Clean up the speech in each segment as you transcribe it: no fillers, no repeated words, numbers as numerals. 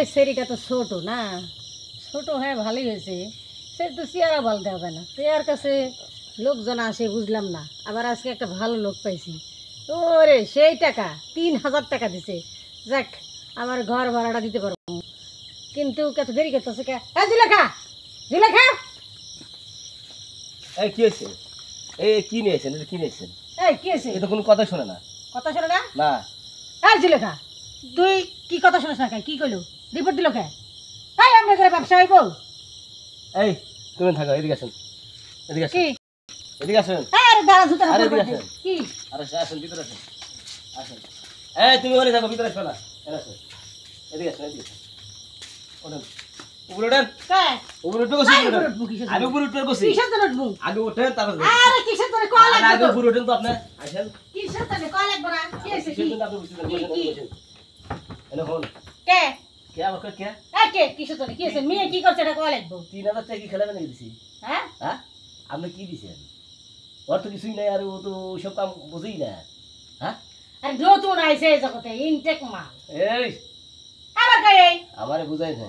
এই সেরিটা তো ছোট না, ছোট হ্যাঁ ভালোই হয়েছে, সে তো চেয়ারা ভালো দেওয়া যায় না, চেয়ার কাছে লোকজন আসে বুঝলাম না, আবার আজকে একটা ভালো লোক পাইছি, ওরে সেই টাকা 3,000 টাকা দিছে, যাক আমার ঘর ভাড়াটা দিতে পারবো, কিন্তু কত দেরি করতেছে কে? জুলেখা, জুলেখা, এই কি হয়েছে? এই কি নিয়েছেন? এটা কি নিয়েছেন? এই কি আছে? এটা কোনো কথা শোনে না। কথা শোনে না? না। এই জুলেখা, তুই কি কথা শুনিস না? কি কইলো? রিপোর্ট দিল কে? এই আমরা করে ব্যবসা হইব? এই তুমি থাকো, এদিকে আসেন, এদিকে আসেন, কি? এদিকে আসেন। আরে দাঁড়া জুতা আরে রাখো। এদিকে আসেন। কি? আরে আসেন, ভিতরে আসেন, আসেন। এই তুমি ওখানে থাকো, ভিতরে আসো না, এখানে আসো, এদিকে আসেন, এদিকে আসেন। ওঠেন, উপরে ওঠেন। কে? উপরে উঠে বসে, আরে উপরে উঠবো কিসের জন্য? আমি উপরে উঠে বসি। কিসের জন্য উঠবো? আগে ওঠেন, তারপর আরে কিসের জন্য কল আগে লাগবে তো? উপরে ওঠেন তো আপনি। আসেন। কিসের জন্য কল লাগবে না? কি আছে কি? কিসের জন্য আপনি বসেছেন? কি, বসেন, কি? বসেন। এনে হন। কে? কে আমার কে? এই কে? কিসের জন্য? কি আছে? মেয়ে কি করছে এটা কল লাগবে? 3000 টাকা কি খেলাবেন দিছি? হ্যাঁ? হ্যাঁ? আপনি কি দিছেন? ওর তো কিছুই নাই, আর ও তো ওইসব কাম বুঝেই না। হ্যাঁ? আরে নতুন আইছে এই জগতে ইনটেক মাল। এই আবার কে এই? আমারে বুঝাই না।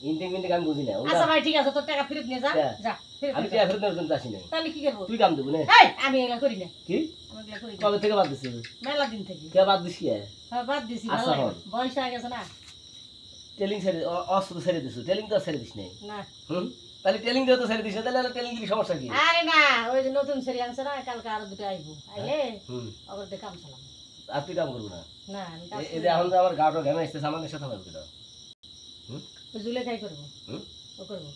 ইনটেক মিনটেক আমি বুঝি না। ওটা আচ্ছা ভাই ঠিক আছে, তোর টাকা ফেরত নিয়ে যা। কে? যা, ফেরত আমি নিয়ে তো যা। এখন পর্যন্ত আসি নাই। তাহলে কি করব? তুই কাম দেবো না? এই আমি এগুলা করি না। কি? আমি এগুলা করি না। কবে থেকে বাদ দিছিস? মেলা দিন থেকে। কে বাদ দিছি? হ্যাঁ বাদ দিছি, ভালো আচ্ছা, লাগে হন। না। বয়স হয়ে গেছে না? টেলিং ছেড়ে অস্ত্র ছেড়ে দিছো। টেলিং তো আর ছেড়ে দিস নাই। না। হুম? তাহলে টেলিং দিয়ে তো ছেড়ে দিস না, তাহলে টেলিং দিলে সমস্যা কি? আরে না, ওই যে নতুন সেরি আনছে না, কালকে আরো দুটো আইবো। আইলে হুম। ওদের দিয়ে কাম চালাম। আর তুই কাম করবো না। না আমি কাজ এই যে এখন তো আমার গাটো ঘেমে আসতেছে, আমাদের সাথে হবে কিনা? জুলে খাই করবো। হুম? ও করবো।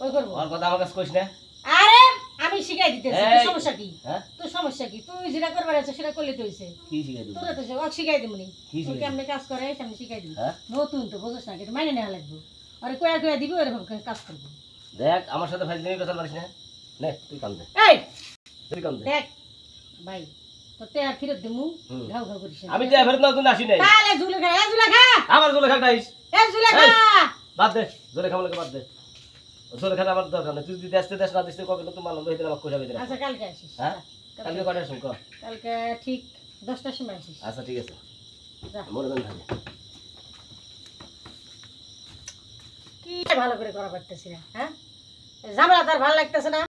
ওই করবো। ওর কথা আমার কাছে কইস না। আরে আমি শিখাই দিতেছি, তোর এই। সমস্যা কি? হ্যাঁ? তোর সমস্যা কি? তুই যেটা করবার আছে সেটা করলে তো হইছে। কি শিখাই দেবো? তোরা তো ও শিখাই দিবনি। কি তুই শিখাই কেমনে কাজ করে সামনে শিখাই দিবি। হ্যাঁ? নতুন তো বুঝছ না, এটা মাইনে নেওয়া লাগবে। আরে কয়া কয়া দিবি এরকম কাজ করবো। দেখ আমার সাথে ফাইজলামি কথা পারিস না। নে তুই কাম দে। এই তুই কাম দে। দেখ ভাই, তোর টাকা ফেরত দিমু, হুম। ঘাউ ঘাউ করিস না। আমি তো এভারে নতুন আসি নাই। তাহলে জুলে খা, এ জুলে খা, আমার জোরে খাটাইস। এ জুলে খা। বাদ দে, জোরে খাওয়ালে বাদ দে। জোরে খাওয়া আমার দরকার নেই। তুই যদি আসতে দেশ না দিস কবে নতুন মানলো হইতে আমাকে কোথায় দিতে? আচ্ছা কালকে আসিস। হ্যাঁ? যা, কালকে কটার সময় ক? কালকে ঠিক 10টার সময় আসিস। আচ্ছা ঠিক আছে। যা। মরে যান ভাই। কি ভালো করে করা পারতেছি না, হ্যাঁ? ঝামেলা তার ভালো লাগতেছে না।